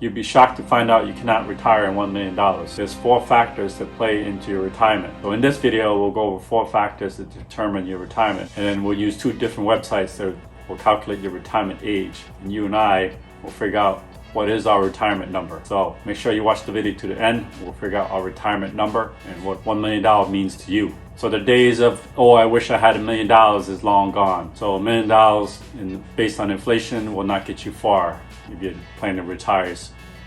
You'd be shocked to find out you cannot retire in $1 million. There's 4 factors that play into your retirement. So in this video, we'll go over 4 factors that determine your retirement. And then we'll use 2 different websites that will calculate your retirement age. And you and I will figure out what is our retirement number. So make sure you watch the video to the end. We'll figure out our retirement number and what $1 million means to you. So the days of, oh, I wish I had $1 million is long gone. So $1 million based on inflation will not get you far if you're planning to retire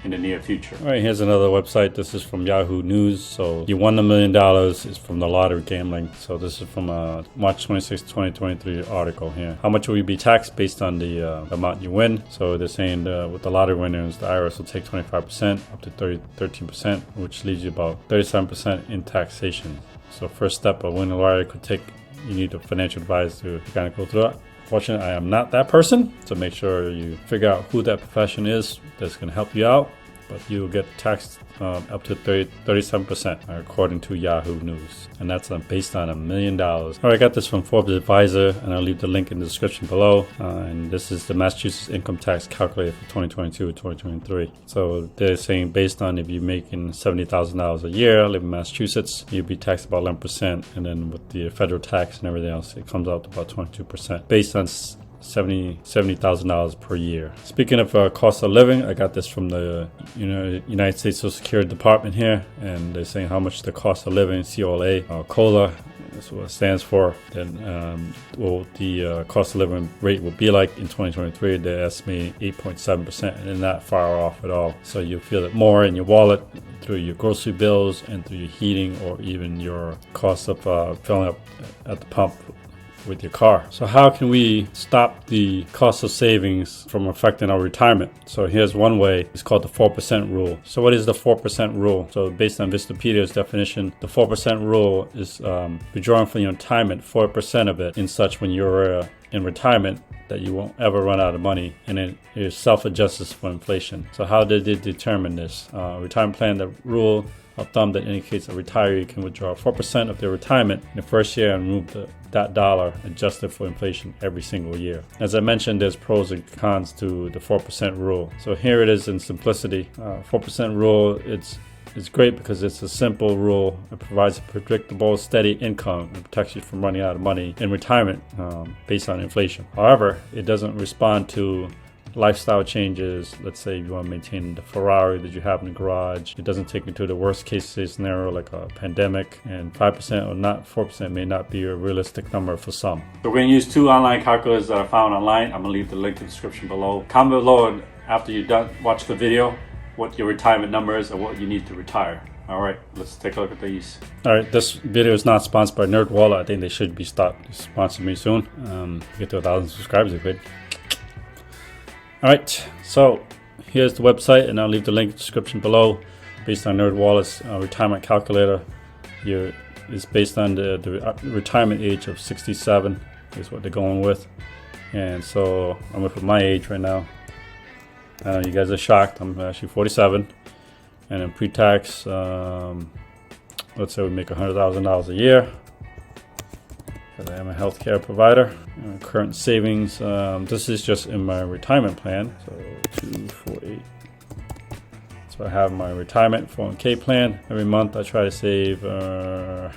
in the near future. All right, here's another website. This is from Yahoo News. So you won $1 million is from the lottery gambling. So this is from a March 26, 2023 article here. How much will you be taxed based on the amount you win? So they're saying with the lottery winners, the IRS will take 25% up to 13%, which leaves you about 37% in taxation. So first step a winning lottery could take, you need a financial advisor to kind of go through it. Fortunately, I am not that person, so make sure you figure out who that profession is that's going to help you out, but you'll get taxed up to 37% according to Yahoo News, and that's based on $1 million. All right, I got this from Forbes Advisor, and I'll leave the link in the description below, and this is the Massachusetts income tax calculator for 2022 and 2023. So they're saying based on if you're making $70,000 a year, live in Massachusetts, you'll be taxed about 11%, and then with the federal tax and everything else, it comes out to about 22% based on $70,000 per year. Speaking of cost of living, I got this from the United States Social Security Department here, and they're saying how much the cost of living, COLA, that's what it stands for, then the cost of living rate will be like in 2023. They're estimating 8.7%, and they're not far off at all. So you'll feel it more in your wallet through your grocery bills and through your heating, or even your cost of filling up at the pump with your car. So how can we stop the cost of savings from affecting our retirement? So here's one way. It's called the 4% rule. So what is the 4% rule? So based on Vistapedia's definition, the 4% rule is withdrawing from your retirement 4% of it in such when you're in retirement that you won't ever run out of money, and it is self-adjusts for inflation. So how did they determine this? Retirement plan, the rule of thumb that indicates a retiree can withdraw 4% of their retirement in the first year and remove that dollar adjusted for inflation every single year. As I mentioned, there's pros and cons to the 4% rule. So here it is in simplicity. 4% rule, it's great because it's a simple rule. It provides a predictable, steady income and protects you from running out of money in retirement based on inflation. However, it doesn't respond to lifestyle changes. Let's say you want to maintain the Ferrari that you have in the garage. It doesn't take you to the worst case scenario like a pandemic, and 5% or not 4% may not be a realistic number for some. So we're going to use 2 online calculators that I found online. I'm going to leave the link in the description below. Comment below after you're done watch the video what your retirement number is and what you need to retire. All right, let's take a look at these. All right, this video is not sponsored by NerdWallet. I think they should be sponsoring me soon. Get to 1,000 subscribers if it. All right, so here's the website, and I'll leave the link in the description below. Based on NerdWallet's retirement calculator, it's based on the retirement age of 67 is what they're going with. And so I'm with my age right now. I know you guys are shocked. I'm actually 47, and in pre-tax, let's say we make $100,000 a year. I am a healthcare provider. Current savings, this is just in my retirement plan. So 248. So I have my retirement 401k plan. Every month I try to save around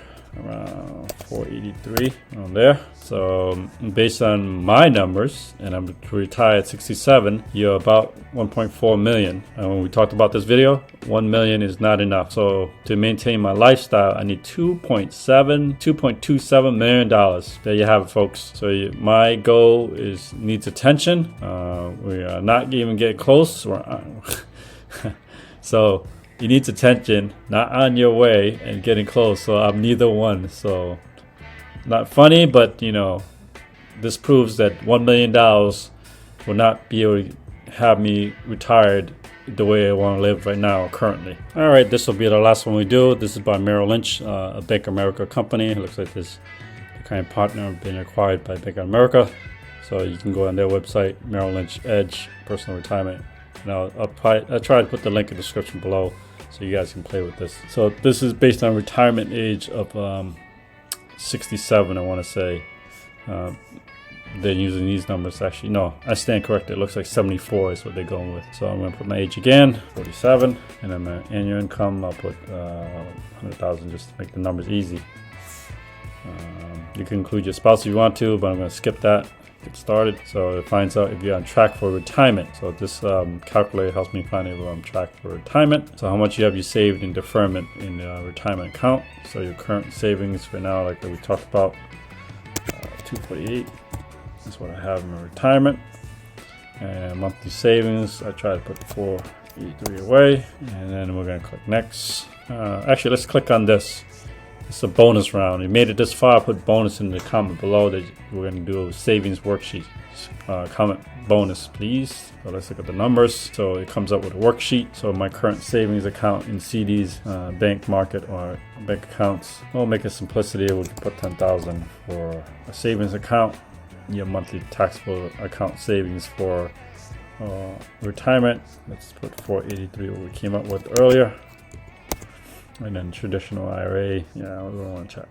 $483 on there. So based on my numbers, and I'm to retire at 67, you're about $1.4 million. And when we talked about this video, $1 million is not enough. So to maintain my lifestyle, I need $2.27 million. There you have it, folks. So my goal needs attention. We are not even getting close. So you need attention, not on your way and getting close. So I'm neither one. So not funny, but this proves that $1 million will not be able to have me retired the way I want to live right now currently. All right, this will be the last one we do. This is by Merrill Lynch, a Bank of America company. It looks like this kind of partner being acquired by Bank of America. So you can go on their website, Merrill Lynch Edge Personal Retirement. And I'll try to put the link in the description below so you guys can play with this. So this is based on retirement age of 67, I want to say. they're using these numbers. Actually, no, I stand corrected. It looks like 74 is what they're going with. So I'm going to put my age again, 47, and then my annual income, I'll put 100,000 just to make the numbers easy. You can include your spouse if you want to, but I'm going to skip that. Get started. So it finds out if you're on track for retirement. So this calculator helps me find if I'm on track for retirement. So how much you saved in deferment in the retirement account. So your current savings for now, like we talked about, 248. That's what I have in my retirement. And monthly savings, I try to put 483 away, and then we're going to click next. Actually, let's click on this. It's a bonus round. You made it this far, put bonus in the comment below that we're going to do a savings worksheet. Comment bonus, please. So let's look at the numbers. So it comes up with a worksheet. So my current savings account in CDs, bank market, or bank accounts. We'll make it simplicity. We can put 10,000 for a savings account. Your monthly taxable account savings for retirement. Let's put 483, what we came up with earlier. And then traditional IRA, yeah, we don't want to check.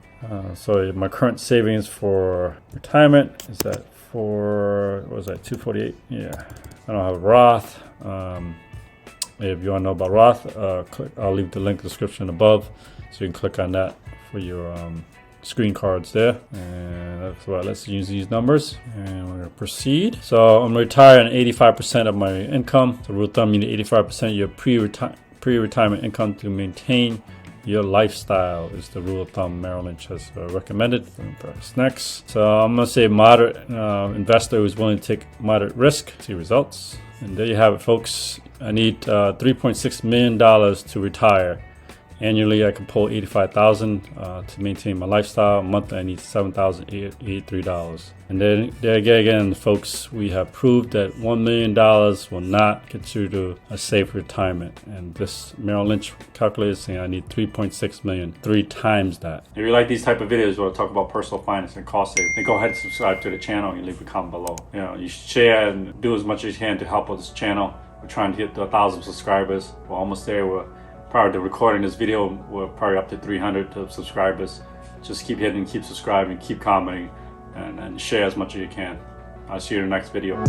So my current savings for retirement is at what was that, 248? Yeah, I don't have a Roth. If you want to know about Roth, I'll leave the link in the description above, so you can click on that for your screen cards there. And that's what, let's use these numbers, and we're going to proceed. So I'm retiring 85% of my income. So rule of thumb, you need 85% of your pre-retirement income to maintain your lifestyle is the rule of thumb Merrill Lynch has recommended. Press next. So I'm going to say moderate investor who's willing to take moderate risk. See results. And there you have it, folks. I need $3.6 million to retire. Annually, I can pull $85,000 to maintain my lifestyle. Monthly, I need $7,083. And then there again, folks, we have proved that $1 million will not get you to a safe retirement. And this Merrill Lynch calculator is saying I need $3.6 million, 3 times that. If you like these type of videos where I talk about personal finance and cost saving, then go ahead and subscribe to the channel and leave a comment below. You should share and do as much as you can to help with this channel. We're trying to get to 1,000 subscribers. We're almost there. Prior to recording this video, we're probably up to 300 subscribers. Just keep hitting, keep subscribing, keep commenting, and share as much as you can. I'll see you in the next video.